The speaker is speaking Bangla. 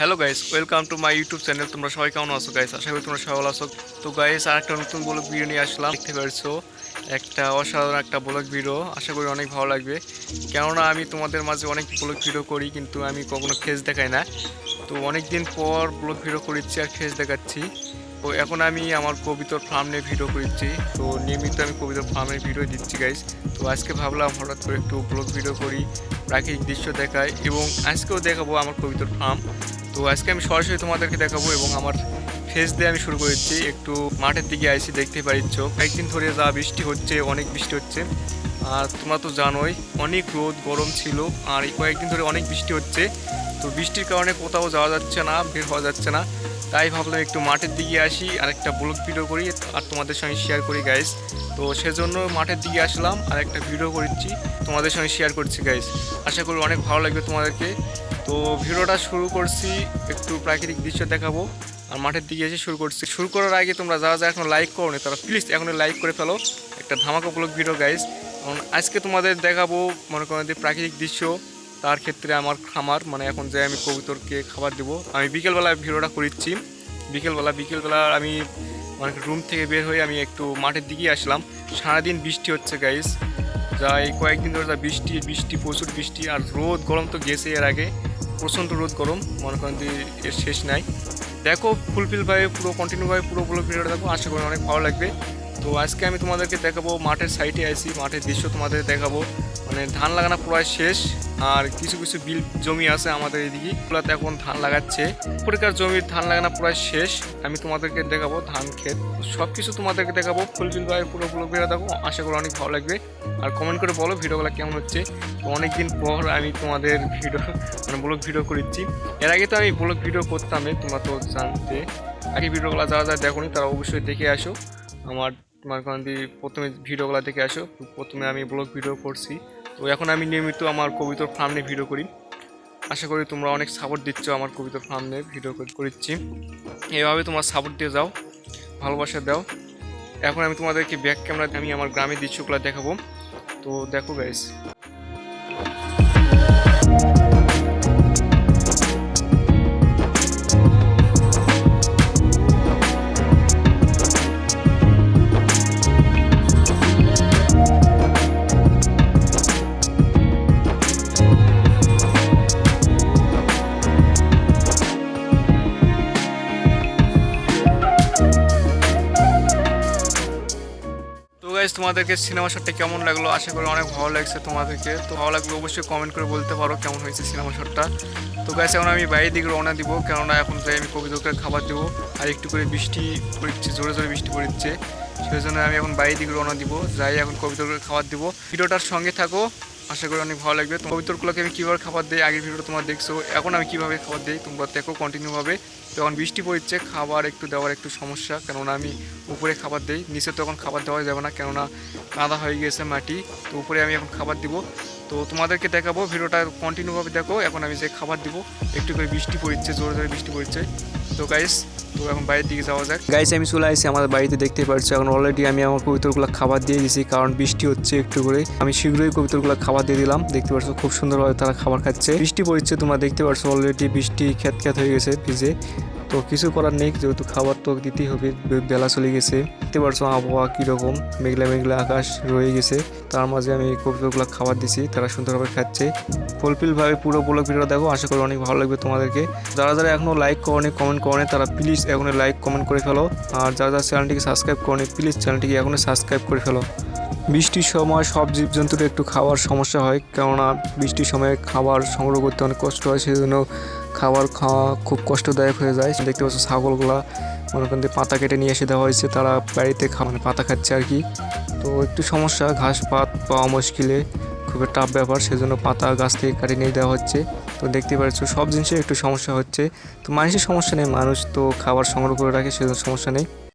Hello guys, welcome to my YouTube channel. তোমরা সবাই কেমন আছো গাইস? আশা করি তোমরা সবাই ভালো আছো। তো গাইস, আর একটা নতুন ব্লগ ভিডিও নিয়ে আসলাম। দেখতে পারছো একটা অসাধারণ একটা ব্লগ ভিডিও, আশা করি অনেক ভালো লাগবে। কেননা আমি তোমাদের মাঝে অনেক ব্লগ ভিডিও করি, কিন্তু আমি কখনো ফেস দেখাই না। তো অনেক দিন পর ব্লগ ভিডিও করেছি আর ফেস দেখাচ্ছি। তো এখন আমি আমার কবিতার ফার্ম নিয়ে ভিডিও করেছি। তো নিয়মিত আমি কবিতার ফার্মের ভিডিও দিচ্ছি গাইস। তো আজকে ভাবলাম হঠাৎ করে একটু ব্লগ ভিডিও করি, প্রাকৃতিক দৃশ্য দেখাই, এবং আজকেও দেখাবো আমার কবিতার ফার্ম। তো আজকে আমি সরাসরি তোমাদেরকে দেখাবো এবং আমার ফেস দিয়ে আমি শুরু করেছি। একটু মাঠের দিকে আইসি, দেখতে পারিচ্ছ কয়েকদিন ধরে যা বৃষ্টি হচ্ছে, অনেক বৃষ্টি হচ্ছে। আর তোমরা তো জানোই অনেক রোদ গরম ছিল, আর এই কয়েকদিন ধরে অনেক বৃষ্টি হচ্ছে। তো বৃষ্টির কারণে কোথাও যাওয়া যাচ্ছে না, বের হওয়া যাচ্ছে না। তাই ভাবলাম একটু মাঠের দিকে আসি আর একটা ব্লগ ভিডিও করি আর তোমাদের সঙ্গে শেয়ার করি গাইস। তো সেজন্য মাঠের দিকে আসলাম আর একটা ভিডিও করছি, তোমাদের সঙ্গে শেয়ার করছি গাইস। আশা করি অনেক ভালো লাগবে তোমাদেরকে। তো ভিডিওটা শুরু করছি, একটু প্রাকৃতিক দৃশ্য দেখাবো আর মাঠের দিকে এসে শুরু করছি। শুরু করার আগে তোমরা যারা যারা এখন লাইক করো না, তারা প্লিজ এখন লাইক করে ফেলো। একটা ধামাকা ব্লগ ভিডিও গাইস। আজকে তোমাদের দেখাবো মনে করেন যে প্রাকৃতিক দৃশ্য, তার ক্ষেত্রে আমার খামার, মানে এখন যে আমি কবুতরকে খাবার দেবো। আমি বিকেলবেলা ভিডিওটা করেছি। বিকেলবেলা আমি মানে রুম থেকে বের হয়ে আমি একটু মাঠের দিকেই আসলাম। সারাদিন বৃষ্টি হচ্ছে গাইস, যা এই কয়েকদিন ধরে যা বৃষ্টি প্রচুর বৃষ্টি, আর রোদ গরম তো গেছে। এর আগে প্রচণ্ড রোদ গরম, মনে করেন যে এর শেষ নাই। দেখো ফুলফিলভাবে পুরো কন্টিনিউভাবে পুরো ভিডিওটা দেখো, আশা করি অনেক ভালো লাগবে। তো আজকে আমি তোমাদেরকে দেখাবো মাঠের সাইডে আসি, মাঠের দৃশ্য তোমাদের দেখাবো। মানে ধান লাগানো প্রায় শেষ, আর কিছু কিছু বিল জমি আছে আমাদের এদিকে, ওগুলোতে এখন ধান লাগাচ্ছে। পরিকার জমির ধান লাগানো প্রায় শেষ। আমি তোমাদেরকে দেখাবো ধান ক্ষেত, সব কিছু তোমাদেরকে দেখাবো। ফুলফিলভাবে পুরো ভিডিও দেখো, আশা করি অনেক ভালো লাগবে। আর কমেন্ট করে বলো ভিডিওগুলো কেমন হচ্ছে। তো অনেকদিন পর আমি তোমাদের ভিডিও মানে ব্লগ ভিডিও করেছি। এর আগে তো আমি ব্লগ ভিডিও করতাম, তোমরা তো জানতে। আগে ভিডিওগুলো যারা যারা দেখোনি তারা অবশ্যই দেখে আসো আমার। তোমার কারণ প্রথমে ভিডিওগুলো দেখে আসো। প্রথমে আমি ব্লগ ভিডিও করছি। তো এখন আমি নিয়মিত আমার কবিতার ফার্ম নিয়ে ভিডিও করি। আশা করি তোমরা অনেক সাপোর্ট দিচ্ছ আমার কবিতার ফার্ম নিয়ে ভিডিও করছি। এভাবে তোমার সাপোর্ট দিয়ে যাও, ভালোবাসা দাও। এখন আমি তোমাদেরকে ব্যাক ক্যামেরাতে আমি আমার গ্রামের দৃশ্যগুলো দেখাবো। তো দেখো গাইস। তোমাদেরকে সিনেমা শটটা কেমন লাগলো? আশা করি অনেক ভালো লাগছে তোমাদেরকে। তো ভালো লাগলো অবশ্যই কমেন্ট করে বলতে পারো কেমন হয়েছে সিনেমা শটটা। তো গাইস, এখন আমি বাইরের দিকে রওনা দিব, কেননা এখন যাই আমি কবিতাকে খাবার দেবো। আর একটু করে বৃষ্টি পড়ছে, জোরে জোরে বৃষ্টি পড়ছে, সেই জন্য আমি এখন বাইরের দিকে রওনা দিব, যাই এখন কবিতাকে খাবার দিব। ভিডিওটার সঙ্গে থাকো, আশা করি অনেক ভালো লাগবে। কবিতরগুলোকে আমি কীভাবে খাবার দিই আগের ভিডিও তোমরা দেখছো, এখন আমি কীভাবে খাবার দিই তোমরা দেখো কন্টিনিউভাবে। তখন বৃষ্টি পড়ছে, খাবার একটু দেওয়ার একটু সমস্যা, কেননা আমি উপরে খাবার দিই, নিচে তখন খাবার দেওয়া যাবে না, কেননা কাদা হয়ে গেছে মাটি। তো উপরে আমি এখন খাবার দিব। তো তোমাদেরকে দেখাবো, ভিডিওটা কন্টিনিউভাবে দেখো। এখন আমি যে খাবার দিব, একটু করে বৃষ্টি পড়ছে, জোরে জোরে বৃষ্টি পড়ছে। তো গাইস, তো এখন বাইরের দিকে যাওয়া যাক। গাইস, আমি চলে আসছি আমাদের বাড়িতে, দেখতে পাচ্ছি এখন অলরেডি আমি আমার কবুতরগুলো খাবার দিয়ে দিয়েছি, কারণ বৃষ্টি হচ্ছে একটু করে। আমি শীঘ্রই কবুতরগুলো খাবার দিয়ে দিলাম, দেখতে পাচ্ছ খুব সুন্দরভাবে তারা খাবার খাচ্ছে। বৃষ্টি পড়ছে, তোমরা দেখতে পাচ্ছ অলরেডি বৃষ্টি খ্যাত হয়ে গেছে ভিজে। তো কিছু করার নেই, যেহেতু খাবার তো দিতেই হবে, বেলা চলে গেছে। দেখতে পাচ্ছ আবহাওয়া কীরকম, মেঘলা মেঘলা আকাশ রয়ে গেছে, তার মাঝে আমি কবুতরগুলো খাবার দিছি, তারা সুন্দরভাবে খাচ্ছে। ফুলফিলভাবে পুরো ব্লগ ভিডিও দেখো, আশা করি অনেক ভালো লাগবে তোমাদেরকে। যারা যারা এখনও লাইক করনি, কমেন্ট করনি, তারা প্লিজ এখন লাইক কমেন্ট করে ফেলো। আর যারা যারা চ্যানেলটিকে সাবস্ক্রাইব করনি, প্লিজ চ্যানেলটিকে এখনও সাবস্ক্রাইব করে ফেলো। বৃষ্টির সময় সব জীবজন্তুর একটু খাওয়ার সমস্যা হয়, কেননা বৃষ্টির সময় খাবার সংগ্রহ করতে অনেক কষ্ট হয়, সেই জন্য খাবার খাওয়া খুব কষ্টদায়ক হয়ে যায়। দেখতে পাচ্ছ ছাগলগুলা মনে করেন পাতা কেটে নিয়ে এসে দেওয়া হয়েছে, তারা বাড়িতে মানে পাতা খাচ্ছে আর কি। তো একটু সমস্যা, ঘাস পাত পাওয়া মুশকিলে, খুবই টাফ ব্যাপার, সেজন্য পাতা গাছ থেকে কাটিয়ে নিয়ে দেওয়া হচ্ছে। তো দেখতে পাচ্ছ সব জিনিসের একটু সমস্যা হচ্ছে। তো মানুষের সমস্যা নেই, মানুষ তো খাবার সংগ্রহ করে রাখে, সেজন্য সমস্যা নেই।